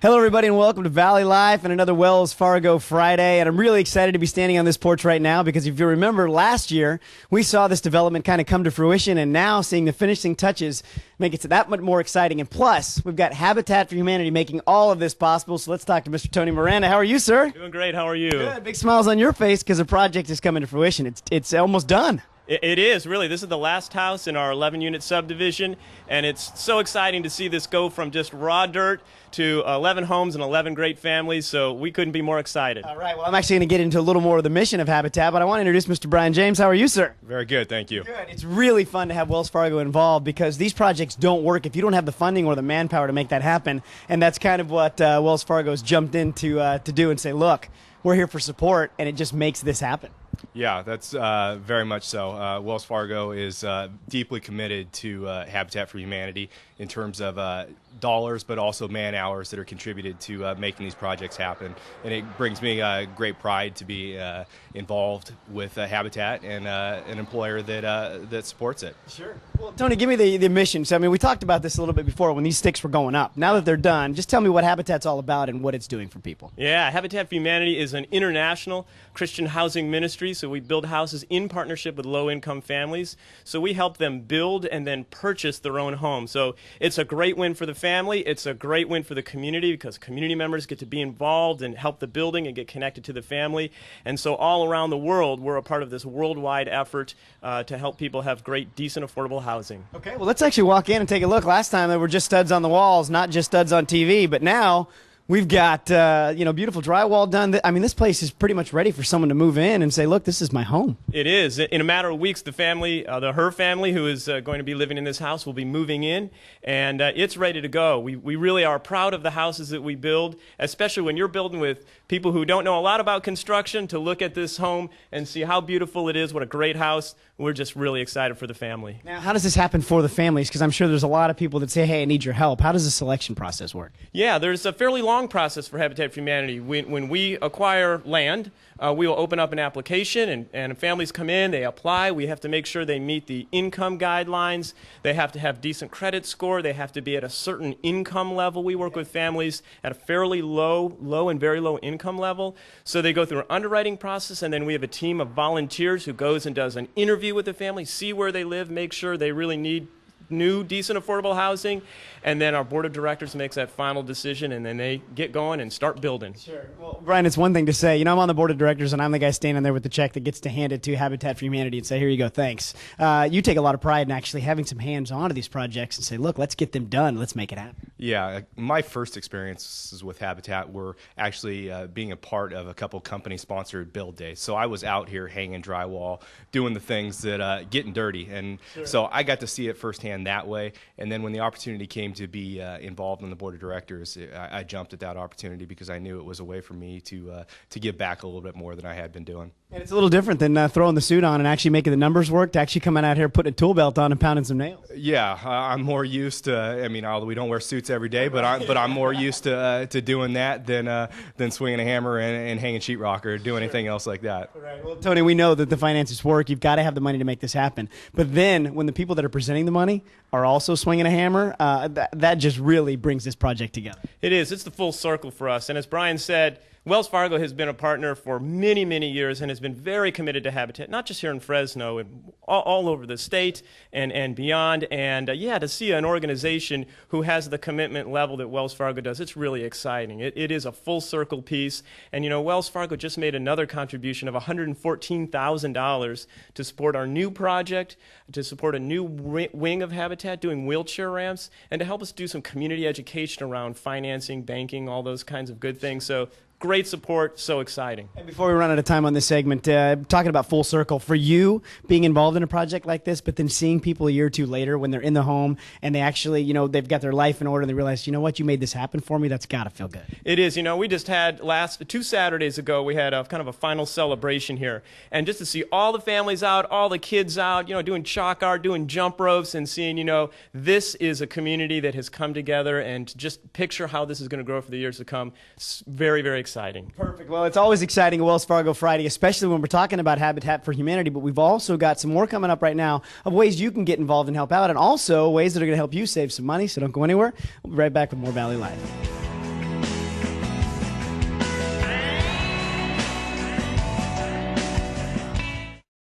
Hello, everybody, and welcome to Valley Life and another Wells Fargo Friday. And I'm really excited to be standing on this porch right now because if you remember last year, we saw this development kind of come to fruition, and now seeing the finishing touches make it that much more exciting. And plus, we've got Habitat for Humanity making all of this possible. So let's talk to Mr. Tony Miranda. How are you, sir? Doing great. How are you? Good. Big smiles on your face because the project is coming to fruition. It's almost done. It is, really. This is the last house in our 11-unit subdivision, and it's so exciting to see this go from just raw dirt to 11 homes and 11 great families, so we couldn't be more excited. All right, well, I'm actually going to get into a little more of the mission of Habitat, but I want to introduce Mr. Brian James. How are you, sir? Very good, thank you. Good. It's really fun to have Wells Fargo involved because these projects don't work if you don't have the funding or the manpower to make that happen, and that's kind of what Wells Fargo's jumped in to do and say, look, we're here for support, and it just makes this happen. Yeah, that's very much so. Wells Fargo is deeply committed to Habitat for Humanity in terms of dollars, but also man hours that are contributed to making these projects happen. And it brings me great pride to be involved with Habitat and an employer that supports it. Sure. Well, Tony, give me the mission. So, I mean, we talked about this a little bit before when these sticks were going up. Now that they're done, just tell me what Habitat's all about and what it's doing for people. Yeah, Habitat for Humanity is an international Christian housing ministry, so we build houses in partnership with low-income families. So we help them build and then purchase their own home. So it's a great win for the family. It's a great win for the community because community members get to be involved and help the building and get connected to the family. And so all around the world, we're a part of this worldwide effort to help people have great, decent, affordable housing. Okay, well, let's actually walk in and take a look. Last time there were just studs on the walls, not just studs on TV, but now we've got, beautiful drywall done. I mean, this place is pretty much ready for someone to move in and say, look, this is my home. It is. In a matter of weeks, the family, her family, who is going to be living in this house, will be moving in, and it's ready to go. We really are proud of the houses that we build, especially when you're building with people who don't know a lot about construction, to look at this home and see how beautiful it is, what a great house. We're just really excited for the family. Now, how does this happen for the families? Because I'm sure there's a lot of people that say, hey, I need your help. How does the selection process work? Yeah, there's a fairly long process for Habitat for Humanity. When we acquire land, we will open up an application, and families come in, they apply. We have to make sure they meet the income guidelines. They have to have decent credit score. They have to be at a certain income level. We work with families at a fairly low and very low income level. So they go through an underwriting process, and then we have a team of volunteers who goes and does an interview with the family, see where they live, make sure they really need new, decent, affordable housing, and then our board of directors makes that final decision, and then they get going and start building. Sure. Well, Brian, it's one thing to say, I'm on the board of directors, and I'm the guy standing there with the check that gets to hand it to Habitat for Humanity and say, here you go, thanks. You take a lot of pride in actually having some hands-on to these projects and say, look, let's get them done. Let's make it happen. Yeah, my first experiences with Habitat were actually being a part of a couple company-sponsored build days. So I was out here hanging drywall, doing the things that getting dirty, and so I got to see it firsthand that way. And then when the opportunity came to be involved in the board of directors, I jumped at that opportunity because I knew it was a way for me to give back a little bit more than I had been doing. And it's a little different than throwing the suit on and actually making the numbers work, to actually coming out here, putting a tool belt on and pounding some nails. Yeah, I'm more used to, we don't wear suits every day, but I'm more used to doing that than swinging a hammer and hanging sheetrock or doing anything else like that. Right. Well, Tony, we know that the finances work. You've got to have the money to make this happen. But then when the people that are presenting the money are also swinging a hammer, that just really brings this project together. It is. It's the full circle for us. And as Brian said, Wells Fargo has been a partner for many, many years and has been very committed to Habitat, not just here in Fresno, and all over the state and beyond. And to see an organization who has the commitment level that Wells Fargo does, it's really exciting. It is a full circle piece. And, Wells Fargo just made another contribution of $114,000 to support our new project, to support a new wing of Habitat doing wheelchair ramps, and to help us do some community education around financing, banking, all those kinds of good things. So great support, so exciting. And before we run out of time on this segment, talking about full circle, for you being involved in a project like this, but then seeing people a year or two later when they're in the home and they actually, they've got their life in order and they realize, you made this happen for me, that's got to feel good. It is. We just had two Saturdays ago, we had a kind of a final celebration here. And just to see all the families out, all the kids out, doing chalk art, doing jump ropes, and seeing, this is a community that has come together, and just picture how this is going to grow for the years to come. It's very, very exciting. Perfect. Well, it's always exciting, Wells Fargo Friday, especially when we're talking about Habitat for Humanity, but we've also got some more coming up right now of ways you can get involved and help out, and also ways that are going to help you save some money, so don't go anywhere. We'll be right back with more Valley Life.